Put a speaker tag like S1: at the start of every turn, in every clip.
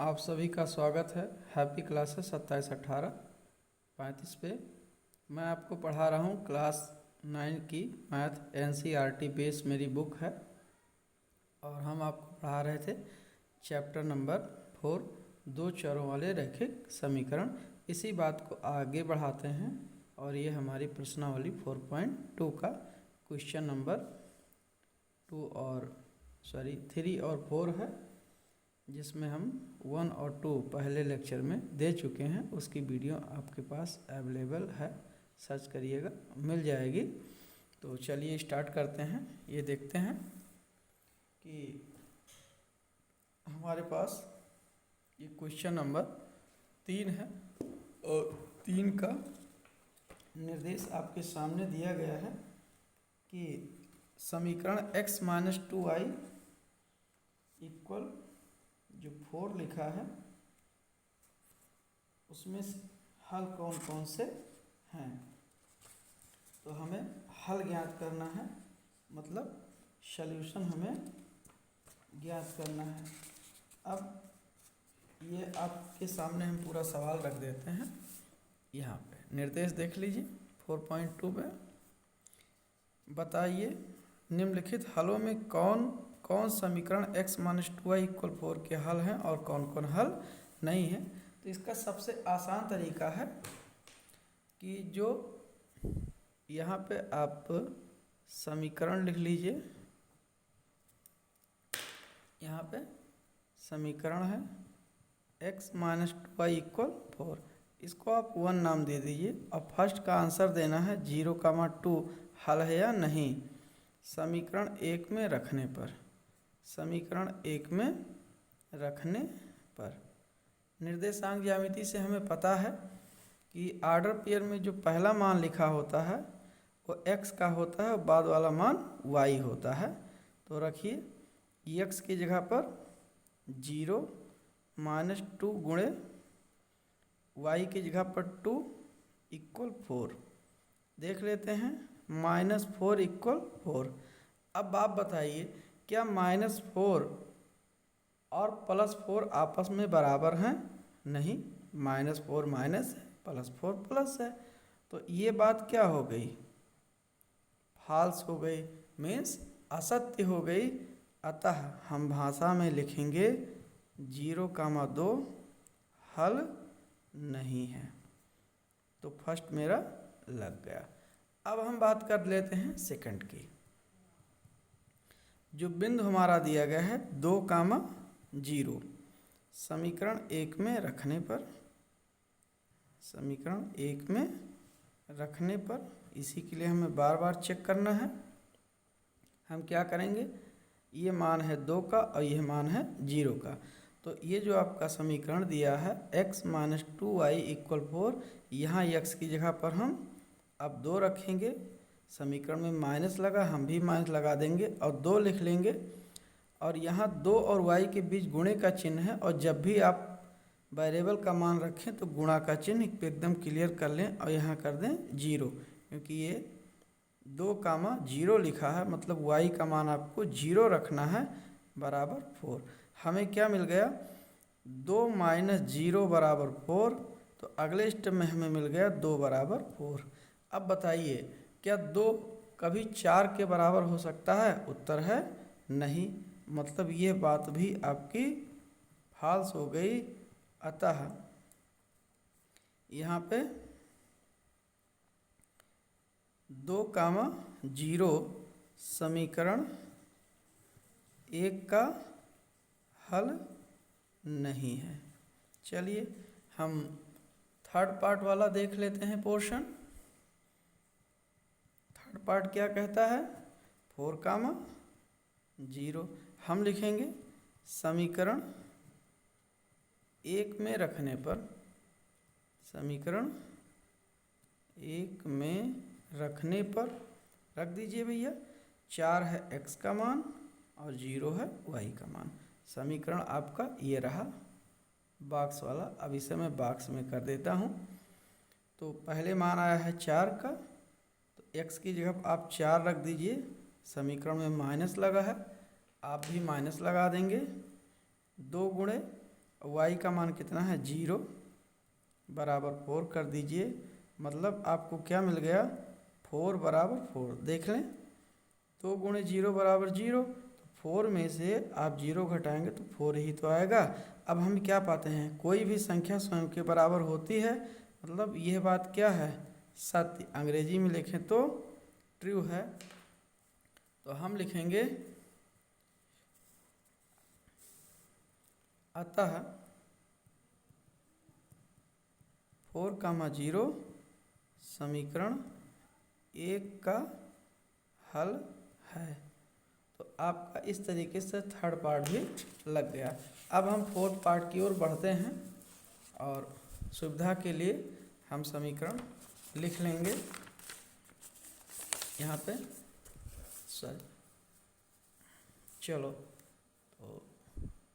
S1: आप सभी का स्वागत है हैप्पी क्लासेस 27/18/35 पे। मैं आपको पढ़ा रहा हूँ क्लास 9 की मैथ एनसीईआरटी बेस मेरी बुक है और हम आपको पढ़ा रहे थे चैप्टर नंबर 4 दो चरों वाले रैखिक समीकरण। इसी बात को आगे बढ़ाते हैं और ये हमारी प्रश्नावली 4.2 का क्वेश्चन नंबर 3 और 4 है, जिसमें हम 1 और 2 पहले लेक्चर में दे चुके हैं। उसकी वीडियो आपके पास अवेलेबल है, सर्च करिएगा मिल जाएगी। तो चलिए स्टार्ट करते हैं। ये देखते हैं कि हमारे पास ये क्वेश्चन नंबर 3 है और 3 का निर्देश आपके सामने दिया गया है कि समीकरण x - 2i इक्वल जो 4 लिखा है उसमें हल कौन कौन से हैं। तो हमें हल ज्ञात करना है, मतलब सॉल्यूशन हमें ज्ञात करना है। अब ये आपके सामने हम पूरा सवाल रख देते हैं। यहाँ पे निर्देश देख लीजिए 4.2 में बताइए निम्नलिखित हलों में कौन कौन समीकरण x - 2i इक्वल 4 के हल हैं और कौन कौन हल नहीं है। तो इसका सबसे आसान तरीका है कि जो यहाँ पे आप समीकरण लिख लीजिए। यहाँ पे समीकरण है x - 2i इक्वल 4, इसको आप 1 नाम दे दीजिए और फर्स्ट का आंसर देना है 0, 2 हल है या नहीं। समीकरण 1 में रखने पर, समीकरण 1 में रखने पर निर्देशांक ज्यामिति से हमें पता है कि आर्डर पेयर में जो पहला मान लिखा होता है वो x का होता है और बाद वाला मान y होता है। तो रखिए x की जगह पर 0 - 2 गुणे y की जगह पर 2 इक्वल 4। देख लेते हैं -4 इक्वल 4। अब आप बताइए क्या -4 और +4 आपस में बराबर हैं? नहीं, -4 माइनस है, +4 प्लस है। तो ये बात क्या हो गई? फॉल्स हो गई, मीन्स असत्य हो गई। अतः हम भाषा में लिखेंगे 0, 2 हल नहीं है। तो फर्स्ट मेरा लग गया। अब हम बात कर लेते हैं सेकंड की। जो बिंदु हमारा दिया गया है 2, 0 समीकरण 1 में रखने पर, समीकरण 1 में रखने पर इसी के लिए हमें बार बार चेक करना है। हम क्या करेंगे, ये मान है 2 का और यह मान है 0 का। तो ये जो आपका समीकरण दिया है x - 2i इक्वल 4, यहाँ x की जगह पर हम अब 2 रखेंगे। समीकरण में माइनस लगा, हम भी माइनस लगा देंगे और 2 लिख लेंगे। और यहाँ 2 और y के बीच गुणे का चिन्ह है और जब भी आप वेरिएबल का मान रखें तो गुणा का चिन्ह एकदम क्लियर कर लें और यहाँ कर दें 0, क्योंकि ये 2, 0 लिखा है, मतलब y का मान आपको 0 रखना है बराबर 4। हमें क्या मिल गया? 2 - 0 बराबर 4। तो अगले स्टेप में हमें मिल गया 2 बराबर 4। अब बताइए क्या 2 कभी 4 के बराबर हो सकता है? उत्तर है नहीं, मतलब ये बात भी आपकी फॉल्स हो गई। अतः यहाँ पे 2, 0 समीकरण 1 का हल नहीं है। चलिए हम थर्ड पार्ट वाला देख लेते हैं पोर्शन। थर्ड पार्ट क्या कहता है? 4, 0 हम लिखेंगे समीकरण 1 में रखने पर, समीकरण 1 में रखने पर रख दीजिए भैया। 4 है x का मान और 0 है y का मान। समीकरण आपका ये रहा बॉक्स वाला। अब इसे मैं बॉक्स में कर देता हूँ। तो पहले मान आया है 4 का, तो x की जगह आप 4 रख दीजिए। समीकरण में माइनस लगा है, आप भी माइनस लगा देंगे। 2 गुणे y का मान कितना है 0 बराबर 4 कर दीजिए। मतलब आपको क्या मिल गया 4 बराबर 4। देख लें 2 गुणे 0 बराबर 0, तो 4 में से आप 0 घटाएंगे तो 4 ही तो आएगा। अब हम क्या पाते हैं कोई भी संख्या स्वयं के बराबर होती है, मतलब यह बात क्या है सत्य। अंग्रेजी में लिखें तो ट्रू है। तो हम लिखेंगे अतः 4, 0 समीकरण 1 का हल है। तो आपका इस तरीके से थर्ड पार्ट भी लग गया। अब हम फोर्थ पार्ट की ओर बढ़ते हैं और सुविधा के लिए हम समीकरण लिख लेंगे यहाँ पे। चलो तो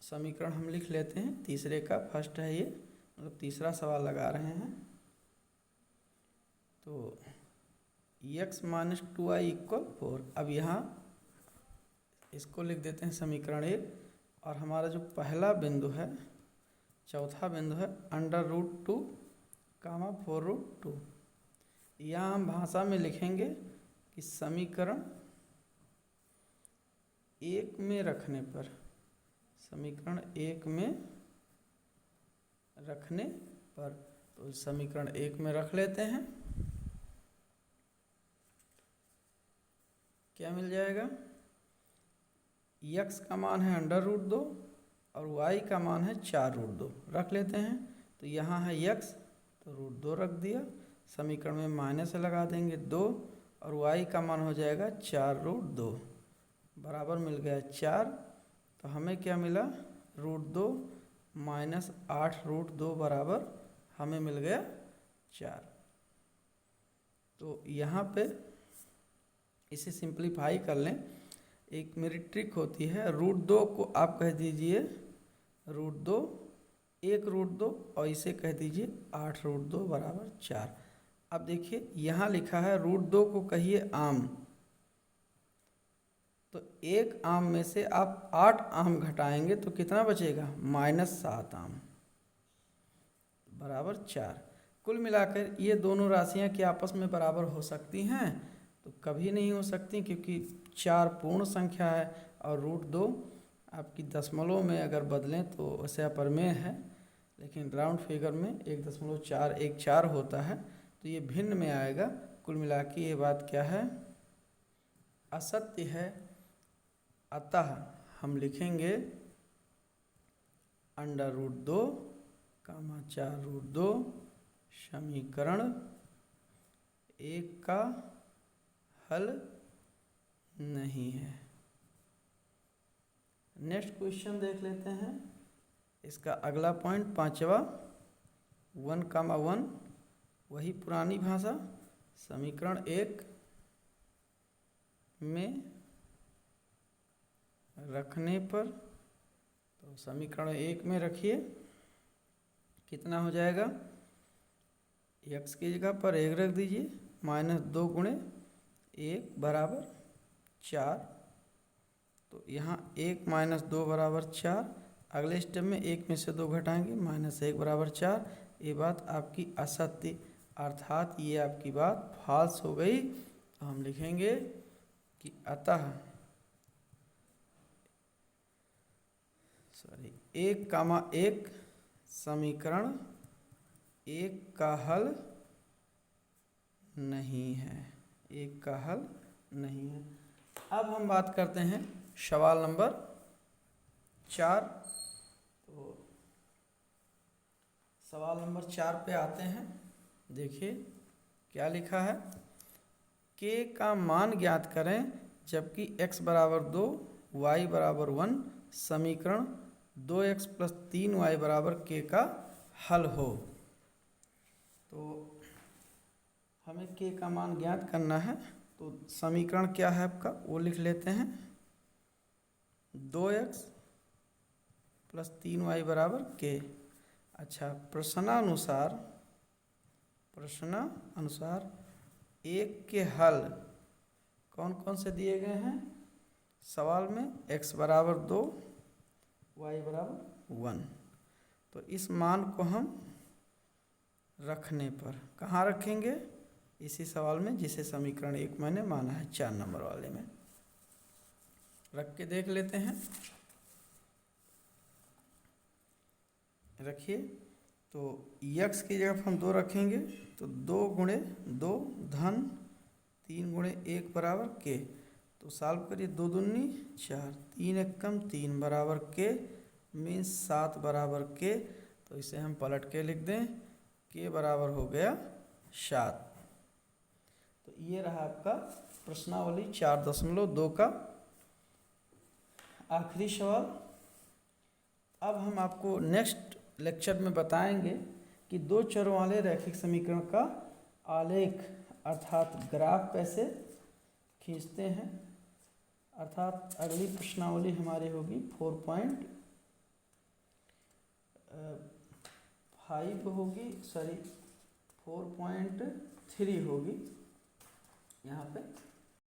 S1: समीकरण हम लिख लेते हैं। तीसरे का फर्स्ट है ये, मतलब तीसरा सवाल लगा रहे हैं। तो x - 2y = 4। अब यहाँ इसको लिख देते हैं समीकरण 1। और हमारा जो पहला बिंदु है, चौथा बिंदु है √2, 4√2। यहाँ हम भाषा में लिखेंगे कि समीकरण 1 में रखने पर, समीकरण 1 में रखने पर, तो समीकरण 1 में रख लेते हैं। क्या मिल जाएगा x का मान है √2 और y का मान है 4√2 रख लेते हैं। तो यहाँ है x तो √2 रख दिया, समीकरण में माइनस लगा देंगे 2 और y का मान हो जाएगा 4√2 बराबर मिल गया 4। तो हमें क्या मिला √2 - 8√2 बराबर हमें मिल गया 4। तो यहाँ पे इसे सिंप्लीफाई कर लें। एक मेरी ट्रिक होती है, √2 को आप कह दीजिए √2, 1√2 और इसे कह दीजिए 8√2 बराबर 4। अब देखिए यहाँ लिखा है √2 को कहिए आम, तो 1 आम में से आप 8 आम घटाएंगे तो कितना बचेगा -7 आम बराबर 4। कुल मिलाकर ये दोनों राशियाँ क्या आपस में बराबर हो सकती हैं? तो कभी नहीं हो सकती, क्योंकि 4 पूर्ण संख्या है और √2 आपकी दशमलव में अगर बदलें तो वैसे अपरमेय है, लेकिन राउंड फिगर में 1.414 होता है, तो ये भिन्न में आएगा। कुल मिला के ये बात क्या है असत्य है। अतः हम लिखेंगे √2, 4√2 समीकरण 1 का हल नहीं है। नेक्स्ट क्वेश्चन देख लेते हैं। इसका अगला पॉइंट 5वां 1, 1 वही पुरानी भाषा, समीकरण 1 में रखने पर, तो समीकरण 1 में रखिए कितना हो जाएगा, x की जगह पर 1 रख दीजिए, -2 गुणे 1 बराबर 4। तो यहाँ 1 - 2 बराबर 4। अगले स्टेप में 1 में से 2 घटाएंगे, -1 बराबर 4। ये बात आपकी असत्य, अर्थात ये आपकी बात फॉल्स हो गई। तो हम लिखेंगे कि अतः 1, समीकरण 1 का हल नहीं है, 1 का हल नहीं है। अब हम बात करते हैं सवाल नंबर 4। तो सवाल नंबर 4 पे आते हैं। देखिए क्या लिखा है, k का मान ज्ञात करें जबकि x बराबर 2 y बराबर 1 समीकरण 2x + 3y बराबर k का हल हो। तो हमें k का मान ज्ञात करना है, तो समीकरण क्या है आपका वो लिख लेते हैं। 2x + 3y बराबर k। अच्छा, प्रश्नानुसार 1 के हल कौन कौन से दिए गए हैं सवाल में, x बराबर 2 y बराबर 1। तो इस मान को हम रखने पर कहाँ रखेंगे, इसी सवाल में जिसे समीकरण 1 मैंने माना है 4 नंबर वाले में, रख के देख लेते हैं। रखिए, तो यक्स की जगह हम 2 रखेंगे तो 2 गुणे 2 धन 3 गुणे 1 बराबर के। तो सॉल्व करिए, 2 दूनी 4, 3 एकम 3 बराबर के मीन्स 7 बराबर के। तो इसे हम पलट के लिख दें, के बराबर हो गया 7। तो ये रहा आपका प्रश्नावली 4.2 का आखिरी सवाल। अब हम आपको नेक्स्ट लेक्चर में बताएंगे कि 2 चरों वाले रैखिक समीकरण का आलेख अर्थात ग्राफ कैसे खींचते हैं। अर्थात अगली प्रश्नावली हमारी होगी 4.3 होगी यहाँ पे।